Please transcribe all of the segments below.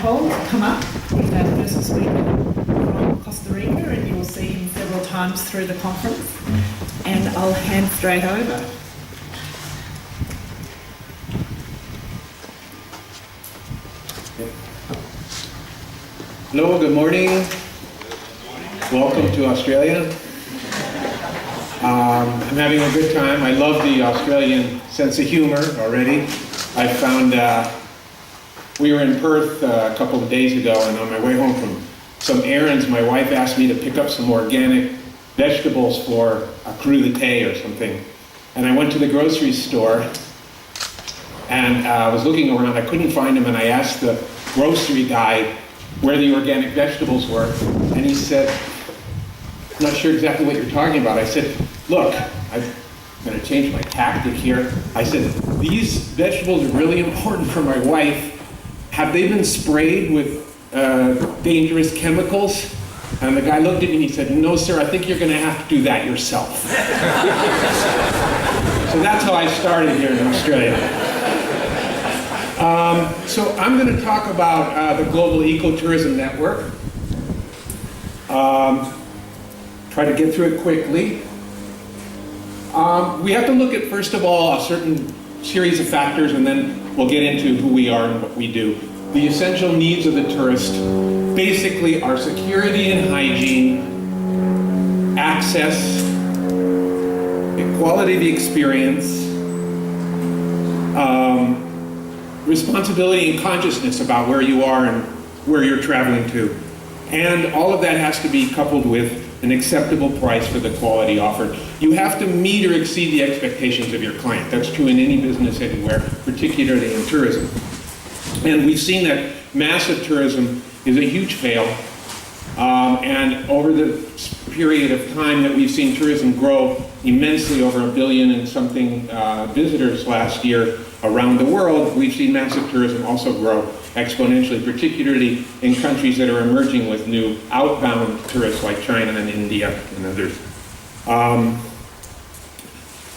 Cole come up. He's our first speaker from Costa Rica, and you'll see him several times through the conference. And I'll hand straight over. Hello, good morning. Welcome to Australia. I'm having a good time. I love the Australian sense of humor already. I found we were in Perth a couple of days ago, and on my way home from some errands, my wife asked me to pick up some organic vegetables for a crudité or something. And I went to the grocery store, and I was looking around. I couldn't find them, and I asked the grocery guy where the organic vegetables were, and he said, "I'm not sure exactly what you're talking about." I said, "Look, I'm going to change my tactic here." I said, "These vegetables are really important for my wife. Have they been sprayed with dangerous chemicals?" And the guy looked at me and he said, "No, sir, I think you're going to have to do that yourself." So that's how I started here in Australia. So I'm going to talk about the Global Ecotourism Network. Try to get through it quickly. We have to look at, first of all, a certain series of factors, and then we'll get into who we are and what we do. The essential needs of the tourist basically are security and hygiene, access, the quality of the experience, responsibility and consciousness about where you are and where you're traveling to. And all of that has to be coupled with an acceptable price for the quality offered. You have to meet or exceed the expectations of your client. That's true in any business anywhere, particularly in tourism. And we've seen that massive tourism is a huge fail. And over the period of time that we've seen tourism grow immensely, over 1 billion and something visitors last year around the world, we've seen massive tourism also grow exponentially, particularly in countries that are emerging with new outbound tourists like China and India and others.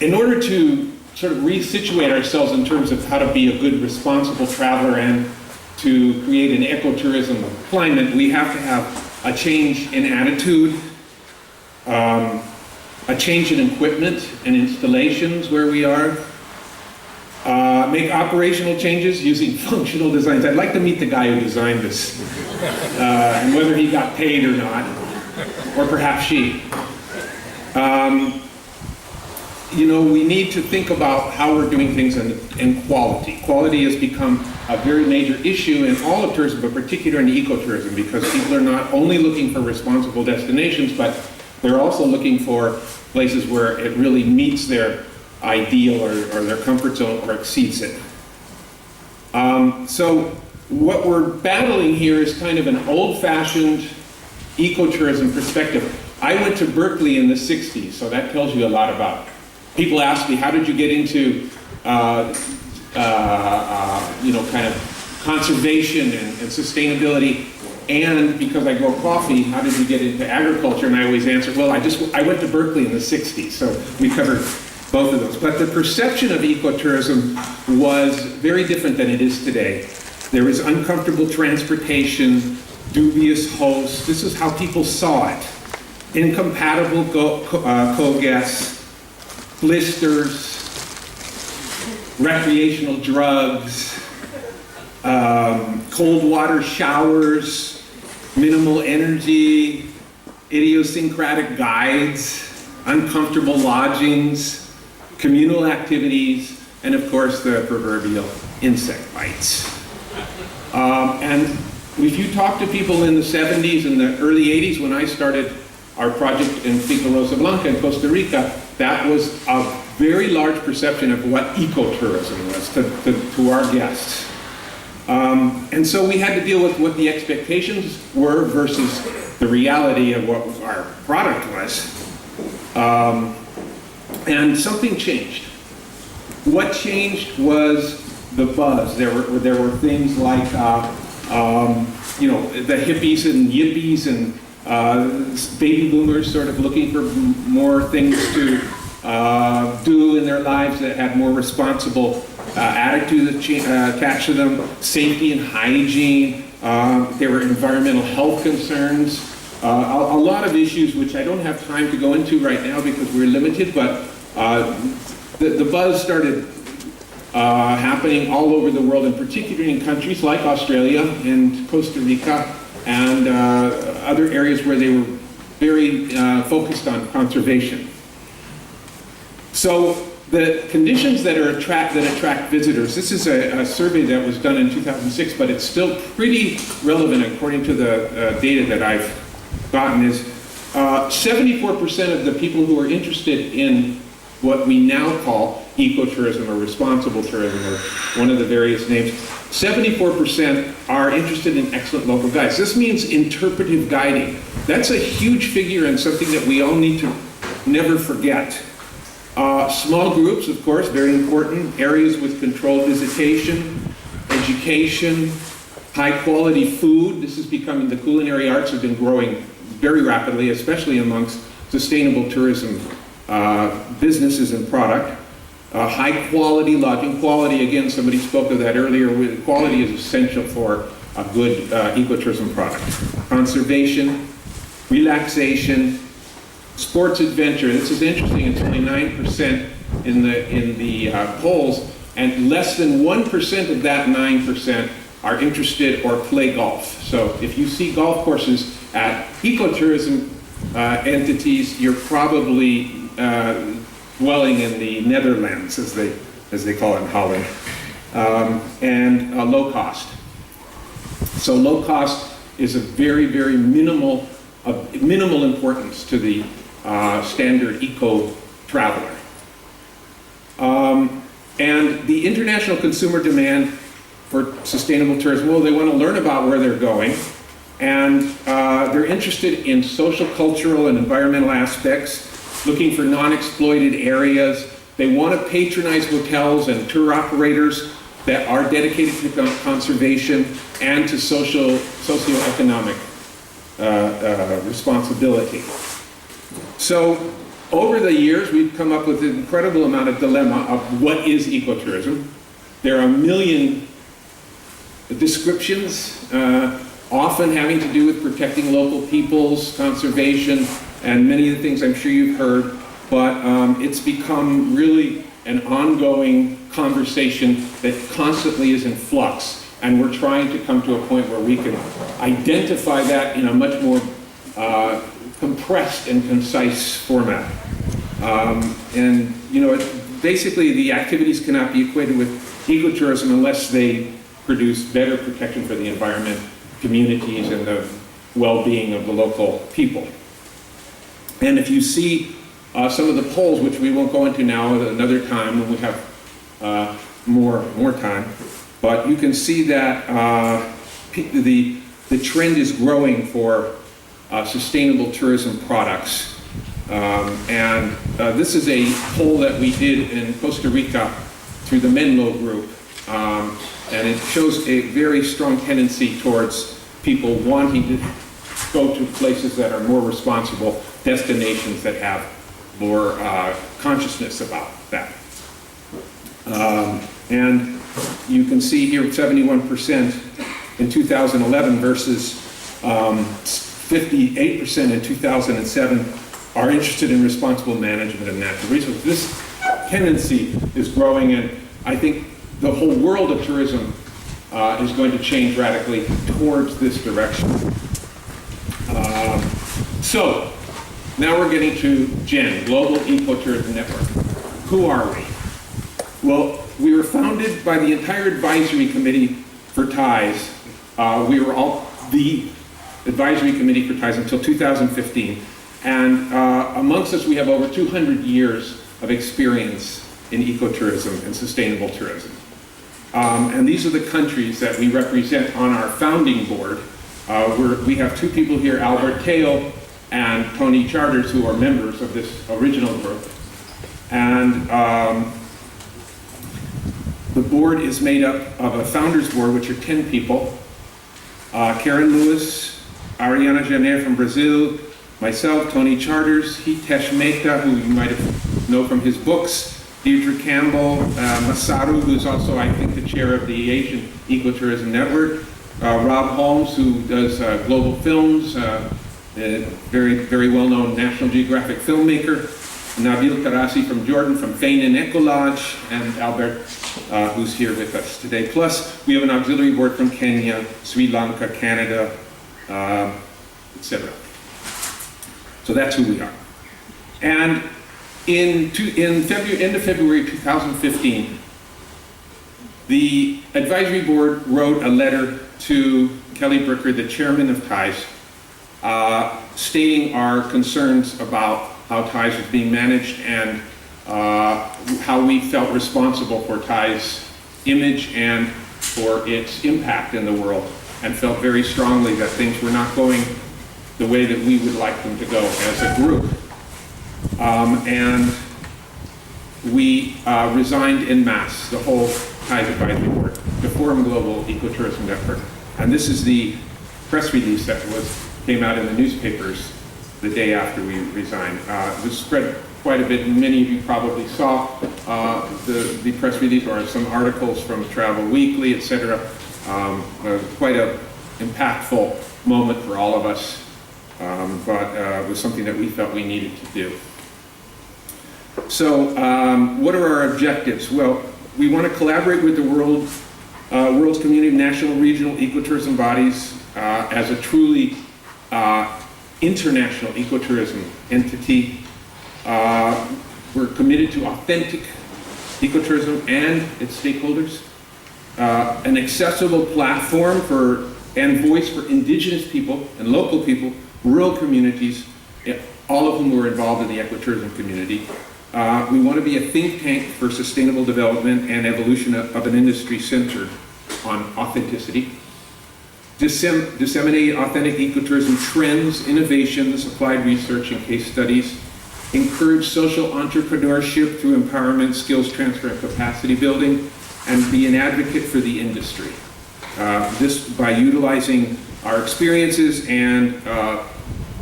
In order to sort of resituate ourselves in terms of how to be a good, responsible traveler and to create an ecotourism climate, we have to have a change in attitude, a change in equipment and installations where we are, make operational changes using functional designs. I'd like to meet the guy who designed this, and whether he got paid or not, or perhaps she. You know, we need to think about how we're doing things in quality. Quality has become a very major issue in all of tourism, but particularly in ecotourism, because people are not only looking for responsible destinations, but they're also looking for places where it really meets their ideal or their comfort zone or exceeds it. So what we're battling here is kind of an old-fashioned ecotourism perspective. I went to Berkeley in the 60s, so that tells you a lot about it. People ask me, how did you get into kind of conservation and sustainability? And because I grow coffee, how did you get into agriculture? And I always answer, well, I went to Berkeley in the 60s, so we covered both of those. But the perception of ecotourism was very different than it is today. There was uncomfortable transportation, dubious hosts. This is how people saw it. Incompatible co-guests, blisters, recreational drugs, cold water showers, minimal energy, idiosyncratic guides, uncomfortable lodgings, communal activities, and of course the proverbial insect bites. And if you talk to people in the 70s and the early 80s, when I started our project in Finca Rosa Blanca in Costa Rica, that was a very large perception of what ecotourism was to our guests. And so we had to deal with what the expectations were versus the reality of what our product was. And something changed. What changed was the buzz. There were things like the hippies and yippies and baby boomers sort of looking for more things to do in their lives that had more responsible attitudes attached to them, safety and hygiene, There were environmental health concerns, a lot of issues which I don't have time to go into right now because we're limited, but the buzz started happening all over the world, and particularly in countries like Australia and Costa Rica and other areas where they were very focused on conservation. So the conditions that attract visitors, this is a survey that was done in 2006, but it's still pretty relevant according to the data that I've gotten, is 74% of the people who are interested in what we now call ecotourism or responsible tourism, or one of the various names, 74% are interested in excellent local guides. This means interpretive guiding. That's a huge figure and something that we all need to never forget. Small groups, of course, very important. Areas with controlled visitation, education, high quality food. This is becoming, the culinary arts have been growing very rapidly, especially amongst sustainable tourism businesses and product. High quality lodging. Quality, again, somebody spoke of that earlier. Quality is essential for a good ecotourism product. Conservation, relaxation, sports adventure. This is interesting. It's only 9% in the polls, and less than 1% of that 9% are interested or play golf. So if you see golf courses at ecotourism entities, you're probably dwelling in the Netherlands, as they call it in Holland, and low cost. So low cost is a very, very minimal importance to the standard eco traveler. And the international consumer demand for sustainable tourism, well, they want to learn about where they're going, and they're interested in social, cultural, and environmental aspects, looking for non-exploited areas. They want to patronize hotels and tour operators that are dedicated to conservation and to socioeconomic responsibility. So over the years, we've come up with an incredible amount of dilemma of what is ecotourism. There are a million descriptions, often having to do with protecting local peoples, conservation, and many of the things I'm sure you've heard, but it's become really an ongoing conversation that constantly is in flux, and we're trying to come to a point where we can identify that in a much more compressed and concise format. And you know, basically the activities cannot be equated with ecotourism unless they produce better protection for the environment, communities, and the well-being of the local people. And if you see some of the polls, which we won't go into now at another time when we have more time, but you can see that the trend is growing for sustainable tourism products. And this is a poll that we did in Costa Rica through the Menlo Group. And it shows a very strong tendency towards people wanting to go to places that are more responsible, destinations that have more consciousness about that. And you can see here 71% in 2011 versus 58% in 2007 are interested in responsible management of natural resources. This tendency is growing, and I think the whole world of tourism is going to change radically towards this direction. So now we're getting to GEN, Global Ecotourism Network. Who are we? Well, we were founded by the entire advisory committee for TIES. We were all the advisory committee for TIES until 2015. And amongst us, we have over 200 years of experience in ecotourism and sustainable tourism. And these are the countries that we represent on our founding board. We have two people here, Albert Kao and Tony Charters, who are members of this original group. And the board is made up of a founders board, which are 10 people. Karen Lewis, Ariana Janer from Brazil, myself, Tony Charters, Hitesh Mehta, who you might know from his books, Deirdre Campbell, Masaru, who's also, I think, the chair of the Asian Ecotourism Network, Rob Holmes, who does global films, very well-known National Geographic filmmaker, Nabil Karasi from Jordan, from Feinen Ecolage, and Albert, who's here with us today. Plus, we have an auxiliary board from Kenya, Sri Lanka, Canada, etc. So that's who we are. And end of February 2015, the advisory board wrote a letter to Kelly Bricker, the chairman of TIES, stating our concerns about how TIES was being managed and how we felt responsible for TIES' image and for its impact in the world, and felt very strongly that things were not going the way that we would like them to go as a group. And we resigned en masse, the whole TIES advisory board, to form Global Ecotourism Network. And this is the press release that came out in the newspapers the day after we resigned. It was spread quite a bit, and many of you probably saw the press release or some articles from Travel Weekly, etc. Quite an impactful moment for all of us, but it was something that we felt we needed to do. So what are our objectives? Well, we want to collaborate with the world's community of national, regional ecotourism bodies as a truly international ecotourism entity. We're committed to authentic ecotourism and its stakeholders, an accessible platform and voice for indigenous people and local people, rural communities, all of whom were involved in the ecotourism community. We want to be a think tank for sustainable development and evolution of an industry centered on authenticity. Disseminate authentic ecotourism trends, innovations, applied research, and case studies. Encourage social entrepreneurship through empowerment, skills transfer, and capacity building, and be an advocate for the industry. This by utilizing our experiences and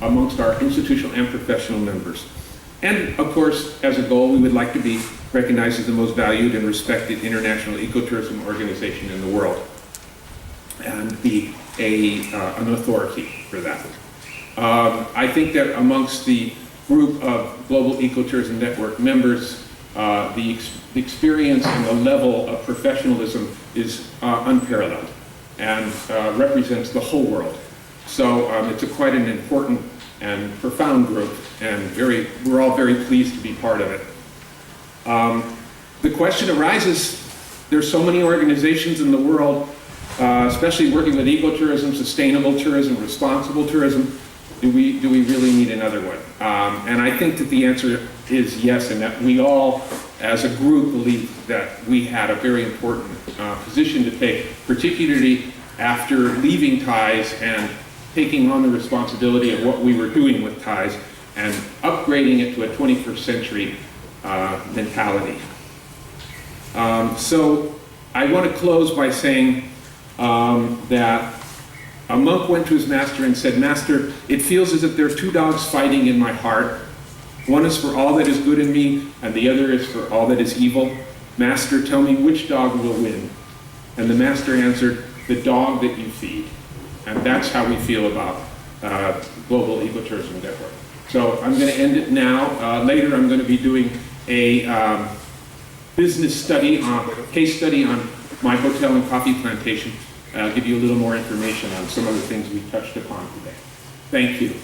amongst our institutional and professional members. And of course, as a goal, we would like to be recognized as the most valued and respected international ecotourism organization in the world, and be an authority for that. I think that amongst the group of Global Ecotourism Network members, the experience and the level of professionalism is unparalleled and represents the whole world. So it's quite an important and profound group, and we're all very pleased to be part of it. The question arises, there's so many organizations in the world, especially working with ecotourism, sustainable tourism, responsible tourism. Do we really need another one? And I think that the answer is yes, and that we all, as a group, believe that we had a very important position to take, particularly after leaving TIES and taking on the responsibility of what we were doing with TIES and upgrading it to a 21st century mentality. So I want to close by saying that a monk went to his master and said, "Master, it feels as if there are two dogs fighting in my heart. One is for all that is good in me, and the other is for all that is evil. Master, tell me which dog will win." And the master answered, "The dog that you feed." And that's how we feel about Global Ecotourism Network. So I'm going to end it now. Later I'm going to be doing a business study, case study on my hotel and coffee plantation. I'll give you a little more information on some of the things we touched upon today. Thank you.